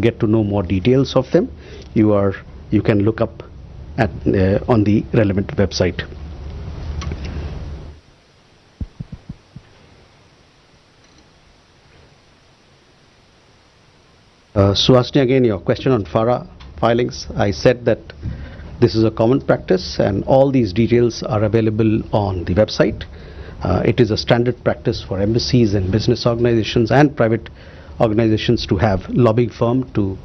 get to know more details of them, you can look up at on the relevant website. Suhasini, again, your question on FARA filings. I said that this is a common practice and all these details are available on the website. It is a standard practice for embassies and business organizations and private organizations to have lobbying firm to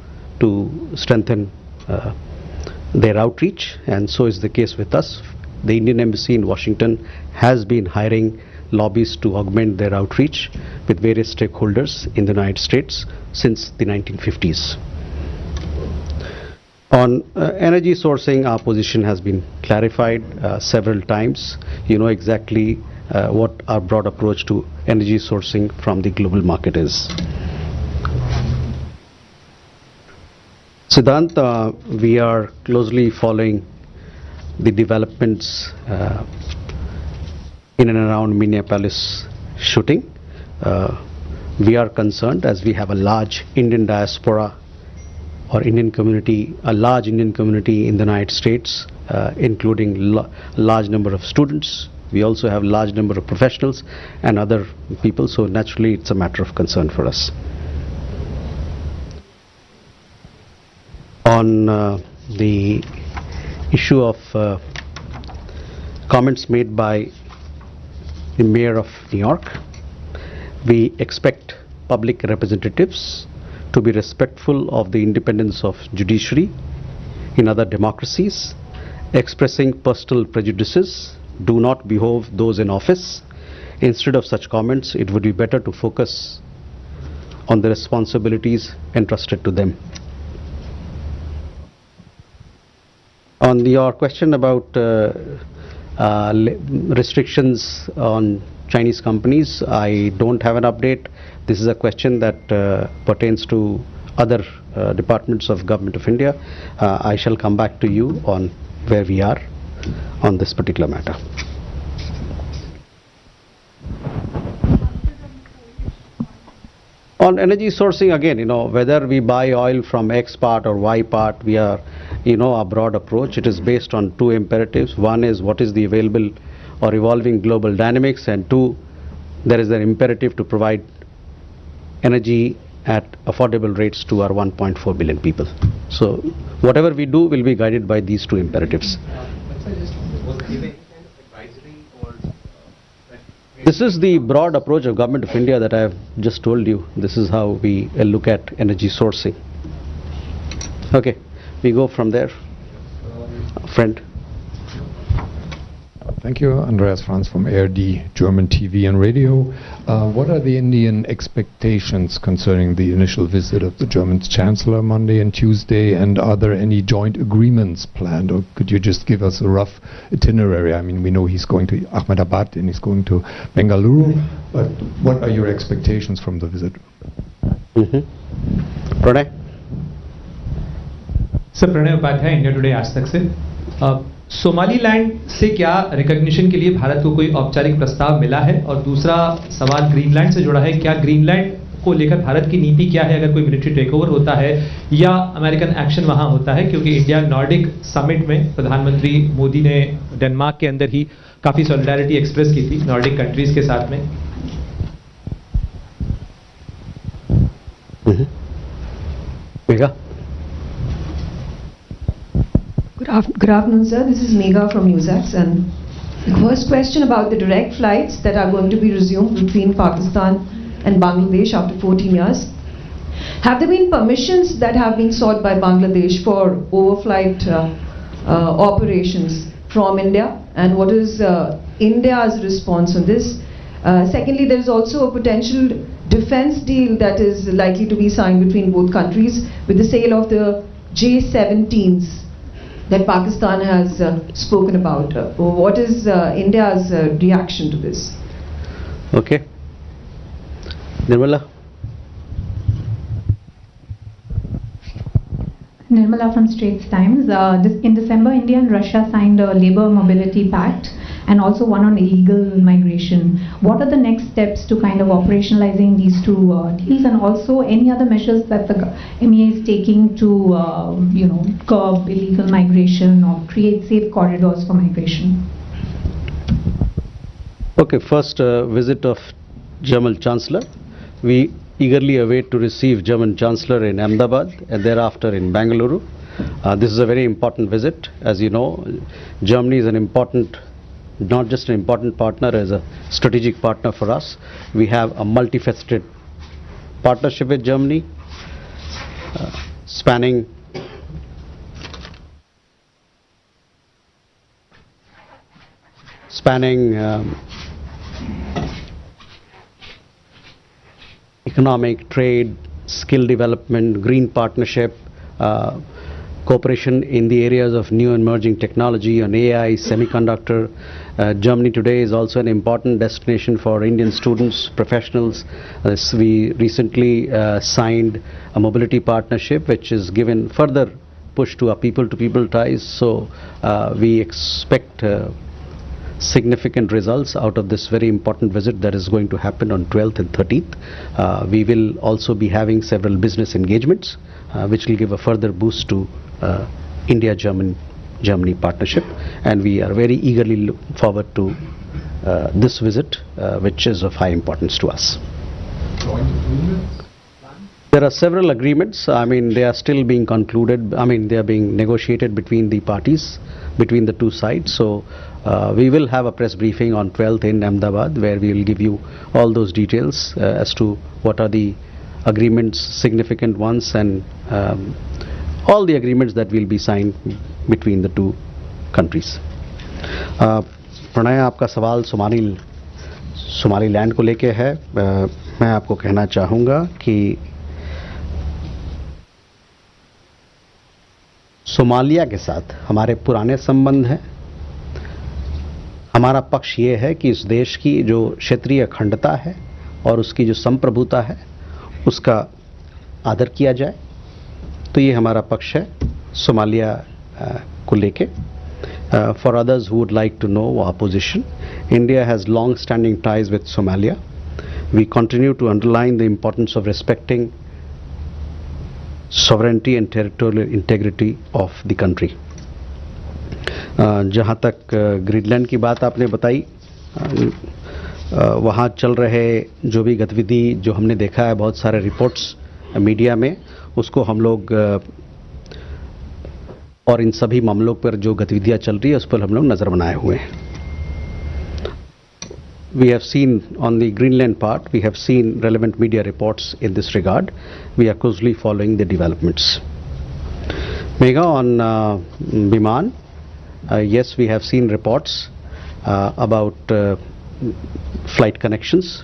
strengthen their outreach, and so is the case with us. The Indian Embassy in Washington has been hiring lobbyists to augment their outreach with various stakeholders in the United States since the 1950s. On energy sourcing, our position has been clarified several times. You know exactly what our broad approach to energy sourcing from the global market is. Siddhant, we are closely following the developments in and around Minneapolis shooting. We are concerned as we have a large Indian diaspora or Indian community, a large Indian community in the United States, including a large number of students. We also have a large number of professionals and other people, so naturally it's a matter of concern for us. On the issue of comments made by the Mayor of New York, we expect public representatives to be respectful of the independence of judiciary in other democracies. Expressing personal prejudices do not behove those in office. Instead of such comments, it would be better to focus on the responsibilities entrusted to them. On your question about restrictions on Chinese companies, I don't have an update. This is a question that pertains to other departments of Government of India. I shall come back to you on where we are on this particular matter. On energy sourcing, again, whether we buy oil from X part or Y part, we are, our broad approach. It is based on two imperatives. One is what is the available or evolving global dynamics, and two, there is an imperative to provide energy at affordable rates to our 1.4 billion people. So whatever we do will be guided by these two imperatives. This is the broad approach of Government of India that I have just told you. This is how we look at energy sourcing. Okay, we go from there. Friend. Thank you, Andreas Franz from ARD, German TV and radio. What are the Indian expectations concerning the initial visit of the German Chancellor Monday and Tuesday, and are there any joint agreements planned, or could you just give us a rough itinerary? I mean, we know he's going to Ahmedabad and he's going to Bengaluru, but what are your expectations from the visit? Pranay? Sir, Pranay Upadhyay, India Today, आज तक से Somaliland से क्या recognition के लिए भारत को कोई औपचारिक प्रस्ताव मिला है, और दूसरा सवाल ग्रीनलैंड से जुड़ा है, क्या ग्रीनलैंड को लेकर भारत की नीति क्या है अगर कोई मिलिट्री टेकओवर होता है या अमेरिकन एक्शन वहां होता है, क्योंकि इंडिया नॉर्डिक समिट में प्रधानमंत्री मोदी ने डेनमार्क के अंदर ही काफी सॉलिडारिटी एक्सप्रेस की थी नॉर्डिक कंट्रीज के साथ में. Good afternoon, sir. This is Megha from Newsax, and the first question about the direct flights that are going to be resumed between Pakistan and Bangladesh after 14 years. Have there been permissions that have been sought by Bangladesh for overflight operations from India, and what is India's response on this? Secondly, there is also a potential defense deal that is likely to be signed between both countries with the sale of the J-17s that Pakistan has spoken about. What is India's reaction to this? Okay. Nirmala? Nirmala from Straits Times. In December, India and Russia signed a Labour Mobility Pact, and also one on illegal migration. What are the next steps to kind of operationalizing these two deals, and also any other measures that the MEA is taking to curb illegal migration or create safe corridors for migration? Okay, first visit of German Chancellor. We eagerly await to receive German Chancellor in Ahmedabad and thereafter in Bangalore. This is a very important visit. As you know, Germany is an important, not just an important partner, as a strategic partner for us. We have a multifaceted partnership with Germany, spanning economic, trade, skill development, green partnership, cooperation in the areas of new emerging technology on AI, semiconductor. Germany today is also an important destination for Indian students, professionals. We recently signed a mobility partnership which is given further push to our people-to-people ties. So we expect significant results out of this very important visit that is going to happen on 12th and 13th. We will also be having several business engagements which will give a further boost to India-Germany partnership, and we are very eagerly look forward to this visit which is of high importance to us. There are several agreements. I mean, they are still being concluded. I mean, they are being negotiated between the parties, between the two sides. So we will have a press briefing on 12th in Ahmedabad where we will give you all those details as to what are the agreements, significant ones, and all the agreements that will be signed between the two countries. Pranay, आपका सवाल Somali land को लेके है. मैं आपको कहना चाहूँगा कि सोमालिया के साथ हमारे पुराने संबंध हैं. हमारा पक्ष ये है कि इस देश की जो क्षेत्रीय अखंडता है और उसकी जो संप्रभुता है उसका आदर किया जाए. तो ये हमारा पक्ष है सोमालिया को लेके. For others who would like to know our position, India has long-standing ties with Somalia. We continue to underline the importance of respecting sovereignty and territorial integrity of the country. जहाँ तक Greenland की बात आपने बताई, वहाँ चल रहे जो भी गतिविधि जो हमने देखा है, बहुत सारे रिपोर्ट्स मीडिया में, उसको हम लोग और इन सभी मामलों पर जो गतिविधियाँ चल रही है उस पर हम लोग नज़र बनाए हुए हैं. We have seen on the Greenland part, we have seen relevant media reports in this regard. We are closely following the developments. Megha, on Biman, yes, we have seen reports about flight connections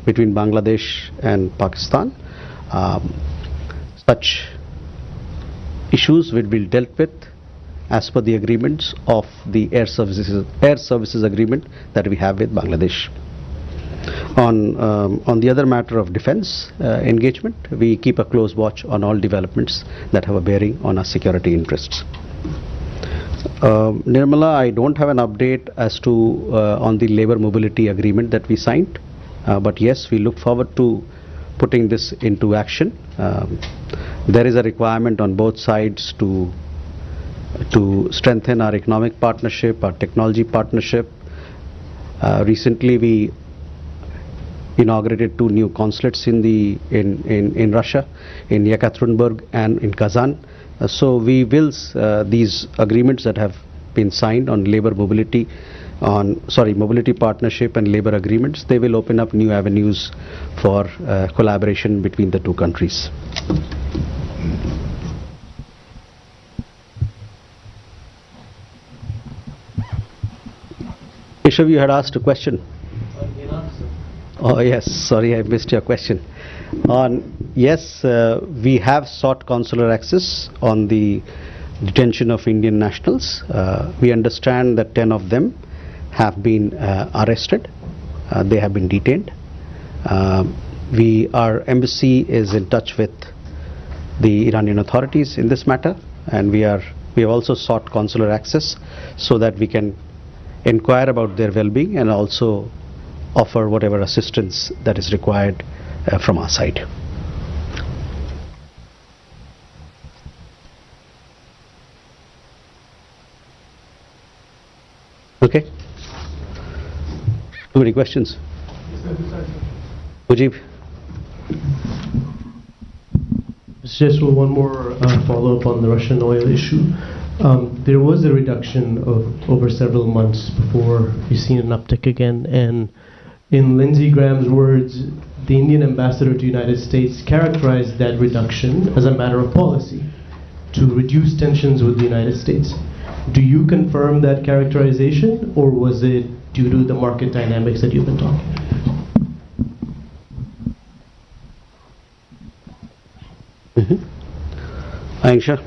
between Bangladesh and Pakistan. Such issues will be dealt with as per the agreements of the air services agreement that we have with Bangladesh. On the other matter of defense engagement, we keep a close watch on all developments that have a bearing on our security interests. Nirmala, I don't have an update as to on the labor mobility agreement that we signed, but yes, we look forward to putting this into action. There is a requirement on both sides to strengthen our economic partnership, our technology partnership. Recently, we inaugurated 2 new consulates in Russia, in Yekaterinburg and in Kazan. So we will these agreements that have been signed on labor mobility, mobility partnership and labor agreements, they will open up new avenues for collaboration between the two countries. Keshav, you had asked a question. Oh yes, sorry, I missed your question. Yes, we have sought consular access on the detention of Indian nationals. We understand that 10 of them have been arrested. They have been detained. Our embassy is in touch with the Iranian authorities in this matter, and we have also sought consular access so that we can inquire about their well-being and also offer whatever assistance that is required from our side. Okay. Too many questions. Mujib. Just one more follow-up on the Russian oil issue. There was a reduction of over several months before you've seen an uptick again, and in Lindsey Graham's words, the Indian ambassador to the United States characterized that reduction as a matter of policy to reduce tensions with the United States. Do you confirm that characterization, or was it due to the market dynamics that you've been talking about? Aisha.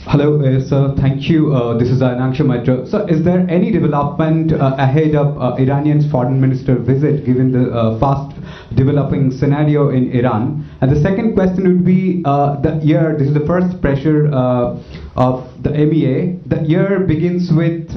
Hello, sir. Thank you. This is Anangsha Mitra. So, is there any development ahead of Iranian's foreign minister visit, given the fast developing scenario in Iran? And the second question would be the year. This is the first pressure of the MEA. The year begins with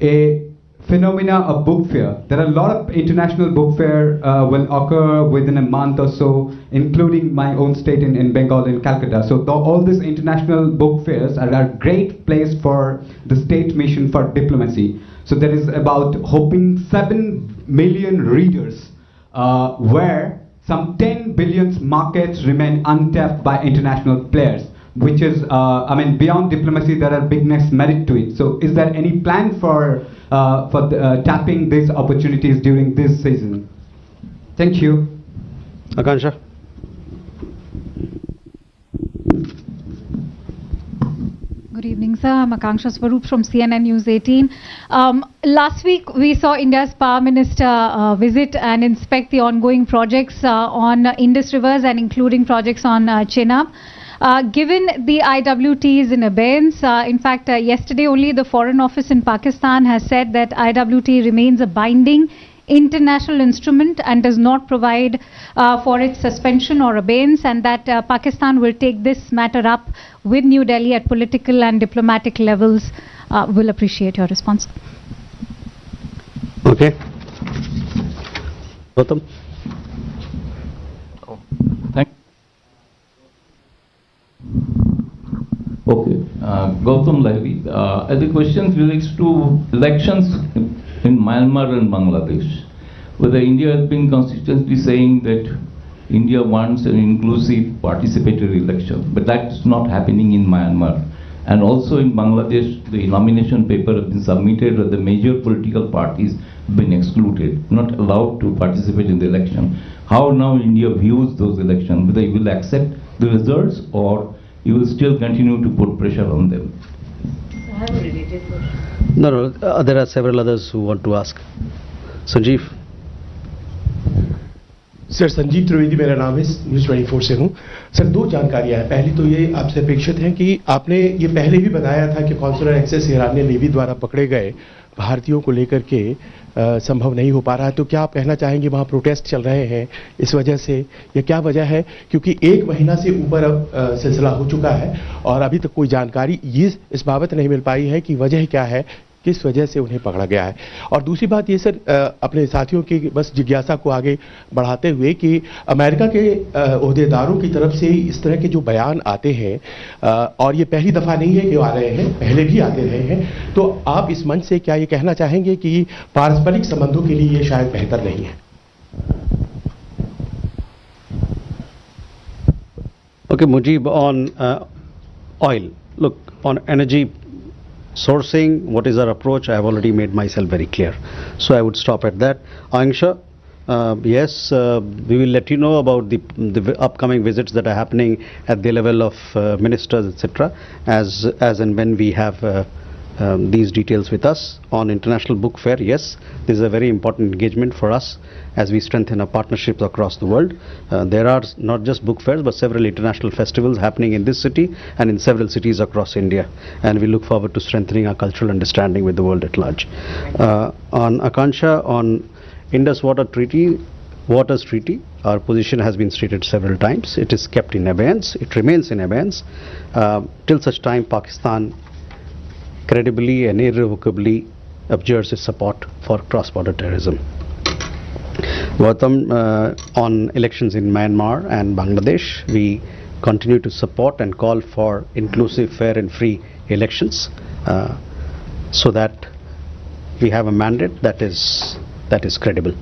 a phenomena of book fair. There are a lot of international book fair will occur within a month or so, including my own state in Bengal, in Calcutta. So all these international book fairs are a great place for the state mission for diplomacy. So there is about hoping 7 million readers where some 10 billion markets remain untapped by international players, which is, I mean, beyond diplomacy, there are bigness merit to it. So is there any plan for tapping these opportunities during this season? Thank you. Akansha. Good evening, sir. I'm Akanksha Swaroop from CNN News 18. Last week, we saw India's Power Minister visit and inspect the ongoing projects on Indus rivers and including projects on Chenab. Given the IWT is in abeyance, in fact, yesterday only the Foreign Office in Pakistan has said that IWT remains a binding international instrument and does not provide for its suspension or abeyance, and that Pakistan will take this matter up with New Delhi at political and diplomatic levels. Will appreciate your response. Okay. Gautam. Thank Okay, Gautam Lahiri. The question relates to elections in Myanmar and Bangladesh, whether India has been consistently saying that India wants an inclusive participatory election, but that's not happening in Myanmar. And also in Bangladesh, the nomination paper has been submitted where the major political parties have been excluded, not allowed to participate in the election. How now India views those elections, whether it will accept the results or you will still continue to put pressure on them? I have a related question. No, there are several others who want to ask. Sanjeev. Sir Sanjeev Trivedi मेरा नाम है, news 24 से हूँ। Sir दो जानकारियाँ हैं। पहली तो ये आपसे अपेक्षित है कि आपने ये पहले भी बताया था कि कॉन्सुलर एक्सेस ईरानियन नेवी द्वारा पकड़े गए भारतीयों को लेकर के संभव नहीं हो पा रहा है, तो क्या आप कहना चाहेंगे वहाँ प्रोटेस्ट चल रहे हैं इस वजह से, या क्या वजह है? क्योंकि 1 महीना से ऊपर अब सिलसिला हो चुका है और अभी तक कोई जानकारी इस बाबत नहीं मिल पाई है कि वजह क्या है, किस वजह से उन्हें पकड़ा गया है। और दूसरी बात ये सर, अपने साथियों की बस जिज्ञासा को आगे बढ़ाते हुए कि अमेरिका के ओहदेदारों की तरफ से इस तरह के जो बयान आते हैं, और ये पहली दफ़ा नहीं है कि आ रहे हैं, पहले भी आते रहे हैं, तो आप इस मंच से क्या ये कहना चाहेंगे कि पारस्परिक संबंधों के लिए ये शायद बेहतर नहीं है? Okay, Mujib, on oil. Look, on energy sourcing, what is our approach? I have already made myself very clear. So I would stop at that. Angsha, yes, we will let you know about the upcoming visits that are happening at the level of ministers, etc. as and when we have these details with us. On International Book Fair, yes, this is a very important engagement for us as we strengthen our partnerships across the world. There are not just book fairs but several international festivals happening in this city and in several cities across India, and we look forward to strengthening our cultural understanding with the world at large. On Akansha, on Indus Water Treaty, Waters Treaty, our position has been stated several times. It is kept in abeyance. It remains in abeyance till such time Pakistan credibly and irrevocably abjures its support for cross-border terrorism. Gautam, on elections in Myanmar and Bangladesh, we continue to support and call for inclusive, fair and free elections so that we have a mandate that is credible.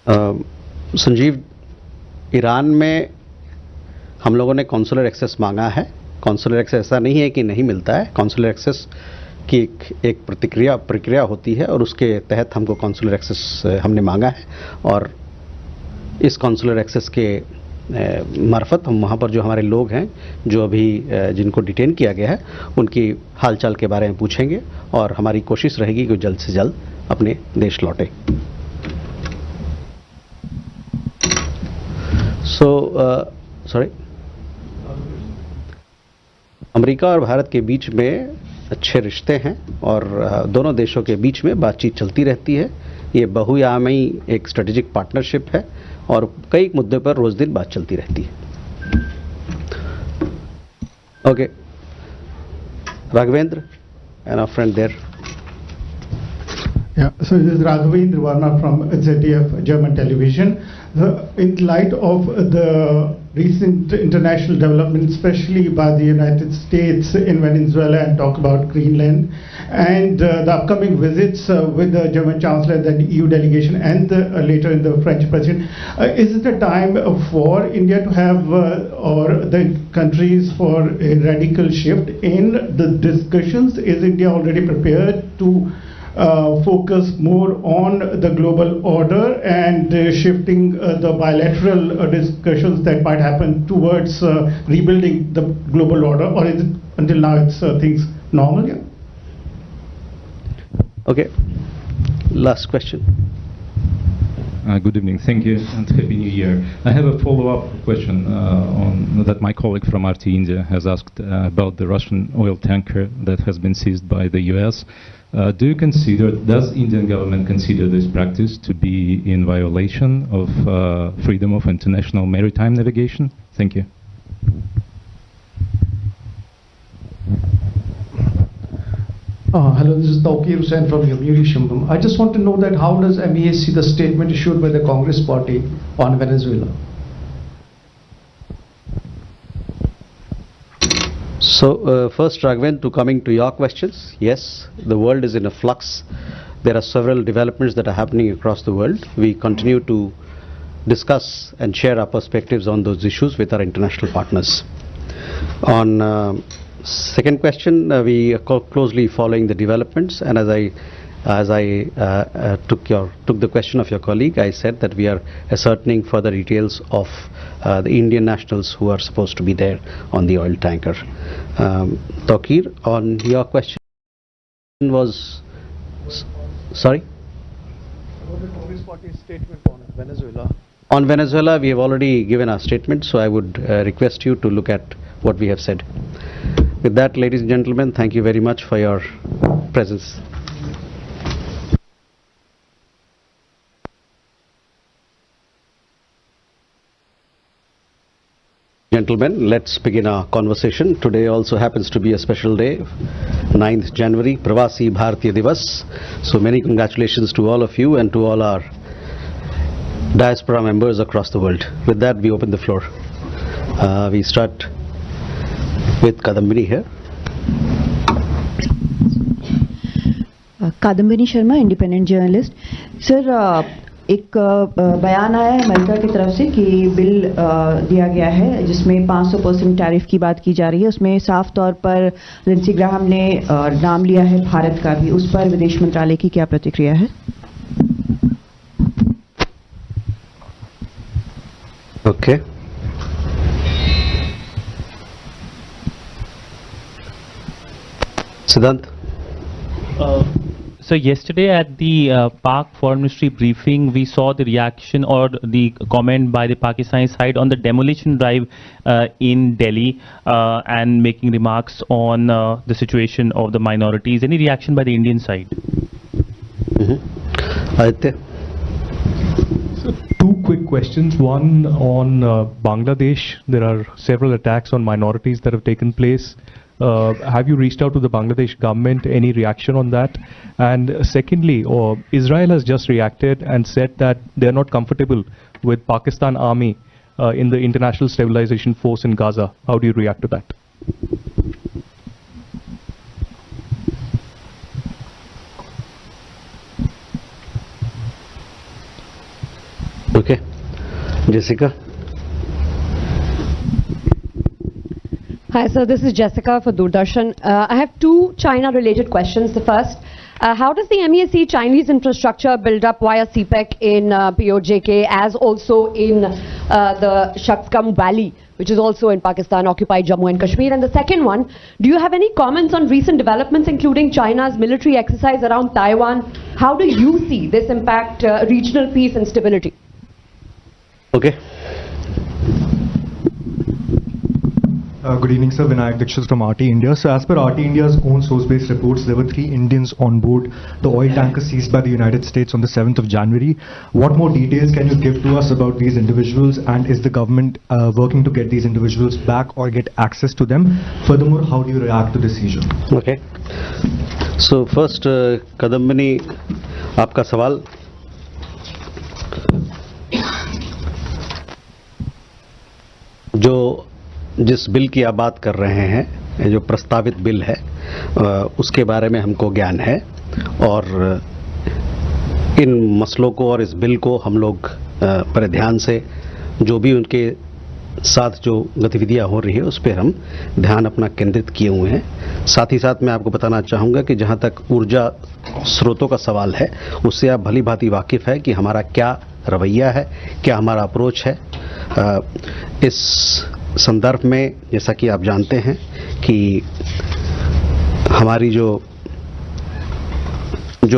Sanjeev, Iran में हम लोगों ने consular access मांगा है. Consular access ऐसा नहीं है कि नहीं मिलता है. कॉन्सुलर एक्सेस की एक प्रक्रिया होती है और उसके तहत हमको कॉन्सुलर एक्सेस हमने मांगा है और इस कॉन्सुलर एक्सेस के मार्फत हम वहाँ पर जो हमारे लोग हैं जो अभी जिनको डिटेन किया गया है उनकी हालचाल के बारे में पूछेंगे और हमारी कोशिश रहेगी कि जल्द से जल्द अपने देश लौटे. सॉरी, अमेरिका और भारत के बीच में अच्छे रिश्ते हैं और दोनों देशों के बीच में बातचीत चलती रहती है. ये बहुआयामी एक स्ट्रेटेजिक पार्टनरशिप है और कई मुद्दों पर रोज दिन बात चलती रहती है. Okay, Raghavendra and our friend there. Yeah, so this is Raghavendra Varma from ZDF German television. In light of the recent international development, especially by the United States in Venezuela, and talk about Greenland, and the upcoming visits with the German Chancellor, the EU delegation, and later in the French President, is it a time for India to have, or the countries, for a radical shift in the discussions? Is India already prepared to focus more on the global order and shifting the bilateral discussions that might happen towards rebuilding the global order, or is it until now it's things normal? Yeah. Okay, last question. Good evening, thank you and Happy New Year. I have a follow-up question on that my colleague from RT India has asked about the Russian oil tanker that has been seized by the US. Does Indian government consider this practice to be in violation of freedom of international maritime navigation? Thank you. Hello, this is Tawqir Hussain from Yomiuri Shimbum. I just want to know that how does MEA see the statement issued by the Congress party on Venezuela? So first, Raghavan, coming to your questions, yes, the world is in a flux. There are several developments that are happening across the world. We continue to discuss and share our perspectives on those issues with our international partners. On second question, we are closely following the developments, and as I took the question of your colleague, I said that we are ascertaining further details of the Indian nationals who are supposed to be there on the oil tanker. Tawqir, on your question was, sorry? What the Congress party's statement on Venezuela? On Venezuela, we have already given our statement, so I would request you to look at what we have said. With that, ladies and gentlemen, thank you very much for your presence. Gentlemen, let's begin our conversation. Today also happens to be a special day, 9th January, Pravasi Bharatiya Divas. So many congratulations to all of you and to all our diaspora members across the world. With that, we open the floor. We start with Kadambini here. Kadambini Sharma, independent journalist. Sir, एक बयान आया है America की तरफ से कि bill दिया गया है जिसमें 500% टैरिफ की बात की जा रही है. उसमें साफ तौर पर लिंडसे ग्राहम ने नाम लिया है भारत का भी. उस पर विदेश मंत्रालय की क्या प्रतिक्रिया है? Okay. Siddhant. So yesterday at the Pak Foreign Ministry briefing, we saw the reaction or the comment by the Pakistani side on the demolition drive in Delhi and making remarks on the situation of the minorities. Any reaction by the Indian side? Aditya. Two quick questions. One on Bangladesh. There are several attacks on minorities that have taken place. Have you reached out to the Bangladesh government? Any reaction on that? And secondly, Israel has just reacted and said that they're not comfortable with Pakistan Army in the International Stabilization Force in Gaza. How do you react to that? Okay. Jessica. Hi, sir. This is Jessica for Doordarshan. I have two China-related questions. The first, how does the MEA see Chinese infrastructure build up via CPEC in POJK as also in the Shaksgam Valley, which is also in Pakistan, occupied Jammu and Kashmir? And the second one, do you have any comments on recent developments, including China's military exercise around Taiwan? How do you see this impact regional peace and stability? Okay. Good evening, sir. Vinayak Dikshit from RT India. So as per RT India's own source-based reports, there were 3 Indians on board the oil tanker seized by the United States on the 7th of January. What more details can you give to us about these individuals, and is the government working to get these individuals back or get access to them? Furthermore, how do you react to this seizure? Okay. So first, Kadambani, आपका सवाल. जो जिस bill की आप बात कर रहे हैं, जो प्रस्तावित बिल है, उसके बारे में हमको ज्ञान है और इन मसलों को और इस बिल को हम लोग बड़े ध्यान से, जो भी उनके साथ जो गतिविधियां हो रही है उस पर हम ध्यान अपना केंद्रित किए हुए हैं. साथ ही साथ मैं आपको बताना चाहूँगा कि जहाँ तक ऊर्जा स्रोतों का सवाल है, उससे आप भली भांति वाकिफ़ है कि हमारा क्या रवैया है, क्या हमारा अप्रोच है. इस संदर्भ में जैसा कि आप जानते हैं कि हमारी जो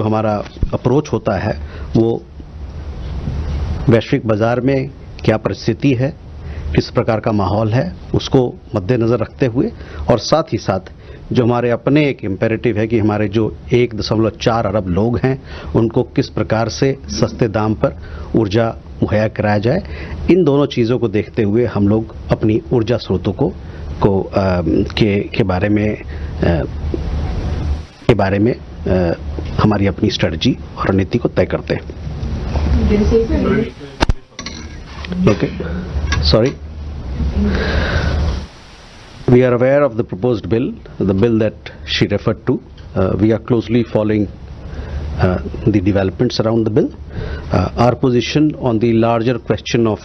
हमारा अप्रोच होता है वो वैश्विक बाजार में क्या परिस्थिति है, किस प्रकार का माहौल है, उसको मद्देनज़र रखते हुए, और साथ ही साथ जो हमारे अपने एक इम्पेरेटिव है कि हमारे जो 1.4 अरब लोग हैं उनको किस प्रकार से सस्ते दाम पर ऊर्जा मुहैया कराया जाए. इन दोनों चीज़ों को देखते हुए हम लोग अपनी ऊर्जा स्रोतों के बारे में हमारी अपनी स्ट्रेटजी और रणनीति को तय करते हैं. Okay, sorry. We are aware of the proposed bill, the bill that she referred to. We are closely following the developments around the bill. Our position on the larger question of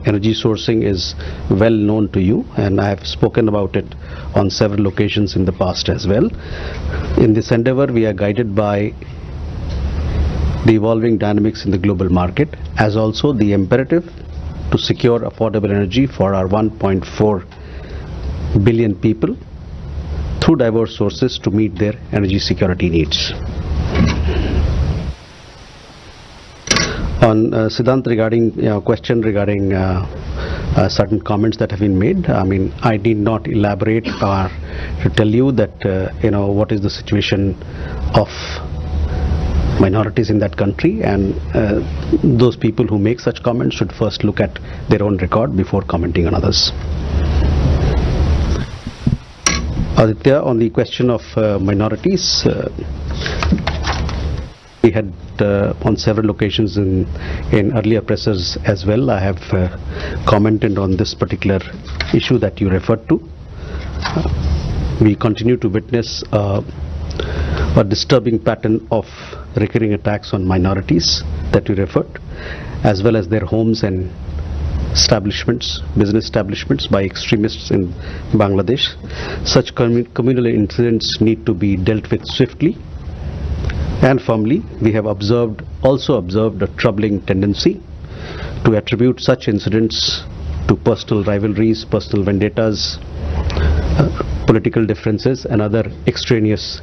energy sourcing is well known to you, and I have spoken about it on several occasions in the past as well. In this endeavor, we are guided by the evolving dynamics in the global market, as also the imperative to secure affordable energy for our 1.4 billion people through diverse sources to meet their energy security needs. On Siddhant, regarding question regarding certain comments that have been made, I mean, I need not elaborate or to tell you that what is the situation of minorities in that country, and those people who make such comments should first look at their own record before commenting on others. Aditya, on the question of minorities, we had on several occasions in earlier presses as well, I have commented on this particular issue that you referred to. We continue to witness a disturbing pattern of recurring attacks on minorities that you referred, as well as their homes and establishments, business establishments by extremists in Bangladesh. Such communal incidents need to be dealt with swiftly and firmly. We have also observed a troubling tendency to attribute such incidents to personal rivalries, personal vendettas, political differences and other extraneous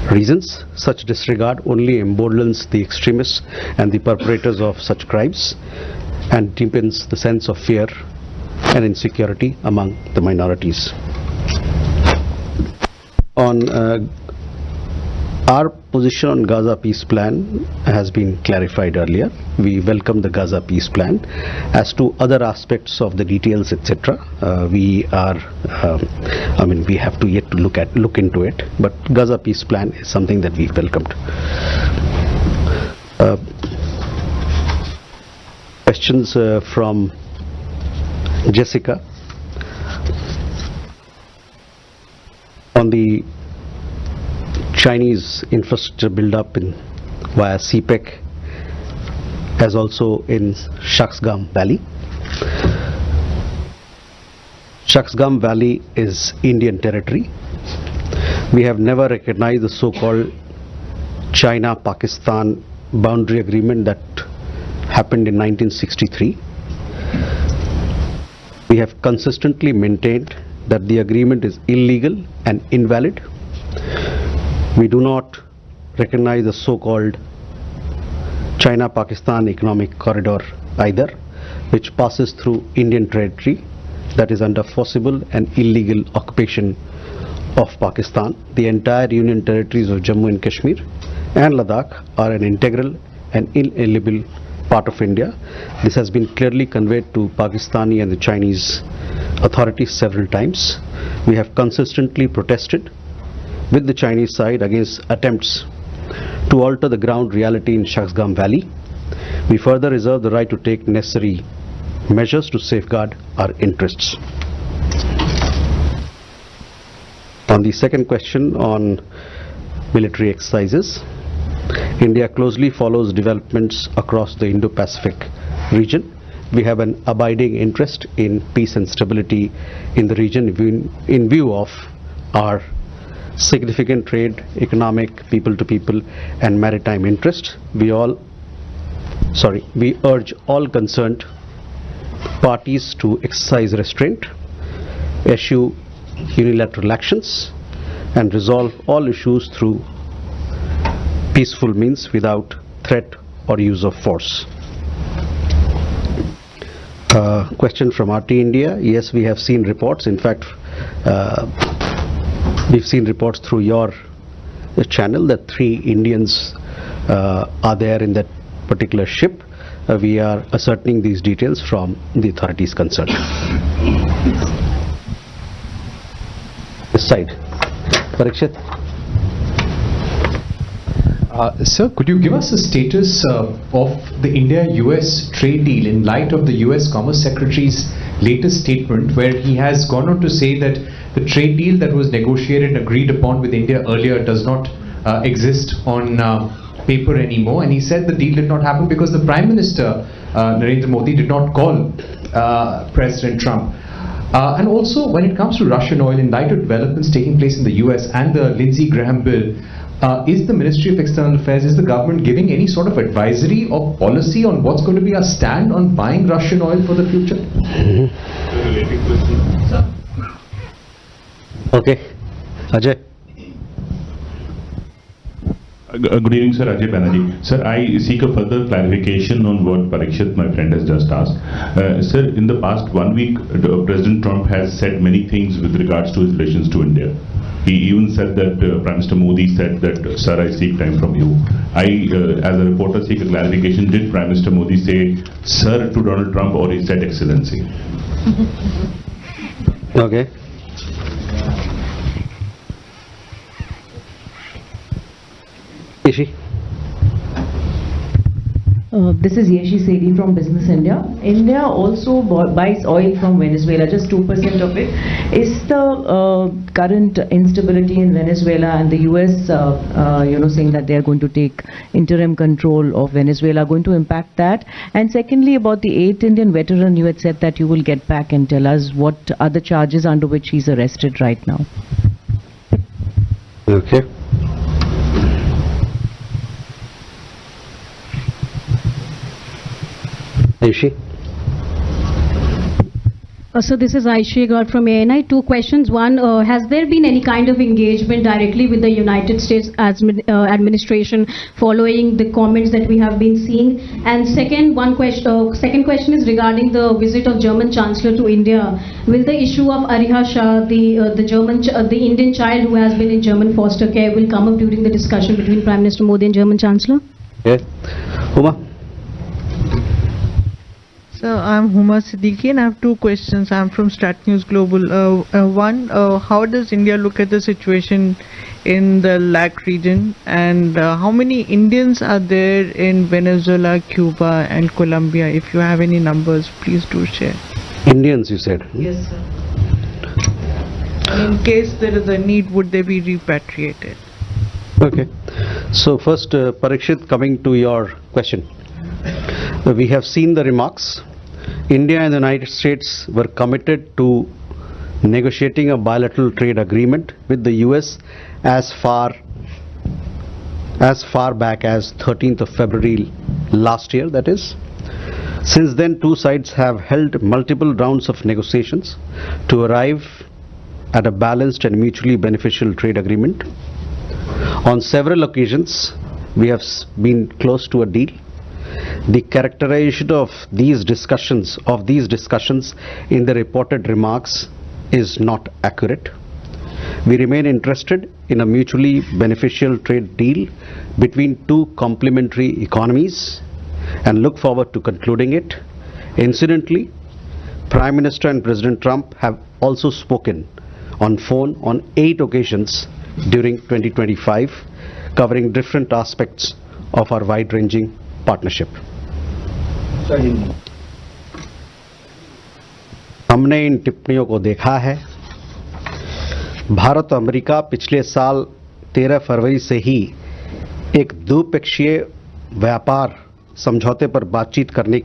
reasons. Such disregard only emboldens the extremists and the perpetrators of such crimes and deepens the sense of fear and insecurity among the minorities. On Our position on Gaza peace plan has been clarified earlier. We welcome the Gaza peace plan. As to other aspects of the details, etc., we have to yet to look into it. But Gaza peace plan is something that we welcomed. Questions from Jessica on the Chinese infrastructure build-up via CPEC, as also in Shaksgam Valley. Shaksgam Valley is Indian territory. We have never recognized the so-called China-Pakistan boundary agreement that happened in 1963. We have consistently maintained that the agreement is illegal and invalid. We do not recognize the so-called China-Pakistan economic corridor either, which passes through Indian territory that is under forcible and illegal occupation of Pakistan. The entire Union territories of Jammu and Kashmir and Ladakh are an integral and inalienable part of India. This has been clearly conveyed to Pakistani and the Chinese authorities several times. We have consistently protested with the Chinese side against attempts to alter the ground reality in Shaksgam Valley. We further reserve the right to take necessary measures to safeguard our interests. On the second question on military exercises, India closely follows developments across the Indo-Pacific region. We have an abiding interest in peace and stability in the region in view of our significant trade, economic, people-to-people and maritime interest. We urge all concerned parties to exercise restraint, eschew unilateral actions and resolve all issues through peaceful means without threat or use of force. Question from RT India. Yes, we have seen reports. In fact, we've seen reports through your channel that 3 Indians are there in that particular ship. We are ascertaining these details from the authorities concerned. This side. Parikshit. Sir, could you give us a status of the India-US trade deal in light of the US Commerce Secretary's latest statement, where he has gone on to say that the trade deal that was negotiated and agreed upon with India earlier does not exist on paper anymore, and he said the deal did not happen because the Prime Minister Narendra Modi did not call President Trump. And also, when it comes to Russian oil, in light of developments taking place in the US and the Lindsey Graham bill, is the Ministry of External Affairs, is the government giving any sort of advisory or policy on what's going to be our stand on buying Russian oil for the future? Okay. Ajay. Good evening, sir. Ajay Banerjee. Sir, I seek a further clarification on what Parikshit, my friend, has just asked. Sir, in the past 1 week, President Trump has said many things with regards to his relations to India. He even said that Prime Minister Modi said that, sir, I seek time from you. I, as a reporter, seek a clarification. Did Prime Minister Modi say, sir, to Donald Trump, or he said excellency? Okay. Yeshi. This is Yeshi Sedi from Business India. India also buys oil from Venezuela, just 2% of it. Is the current instability in Venezuela and the US, saying that they are going to take interim control of Venezuela, going to impact that? And secondly, about the 8th Indian veteran, you had said that you will get back and tell us what are the charges under which he's arrested right now. Okay. Yeshi. So this is Ajker from ANI. Two questions. One, has there been any kind of engagement directly with the United States administration following the comments that we have been seeing? And second question is regarding the visit of German Chancellor to India. Will the issue of Ariha Shah, the Indian child who has been in German foster care, will come up during the discussion between Prime Minister Modi and German Chancellor? Okay. Huma? So I'm Huma Siddiqui and I have two questions. I'm from Stat News Global. One, how does India look at the situation in the LAC region, and how many Indians are there in Venezuela, Cuba and Colombia? If you have any numbers, please do share. Indians, you said? Yes, sir. And in case there is a need, would they be repatriated? Okay. So first, Parikshit, coming to your question. We have seen the remarks. India and the United States were committed to negotiating a bilateral trade agreement with the US as far back as 13th of February last year, that is. Since then, two sides have held multiple rounds of negotiations to arrive at a balanced and mutually beneficial trade agreement. On several occasions, we have been close to a deal. The characterization of these discussions in the reported remarks is not accurate. We remain interested in a mutually beneficial trade deal between two complementary economies and look forward to concluding it. Incidentally, Prime Minister and President Trump have also spoken on phone on 8 occasions during 2025, covering different aspects of our wide-ranging partnership. हमने इन टिप्पणियों को देखा है। भारत और America पिछले साल 13 फरवरी से ही एक द्विपक्षीय व्यापार समझौते पर बातचीत करने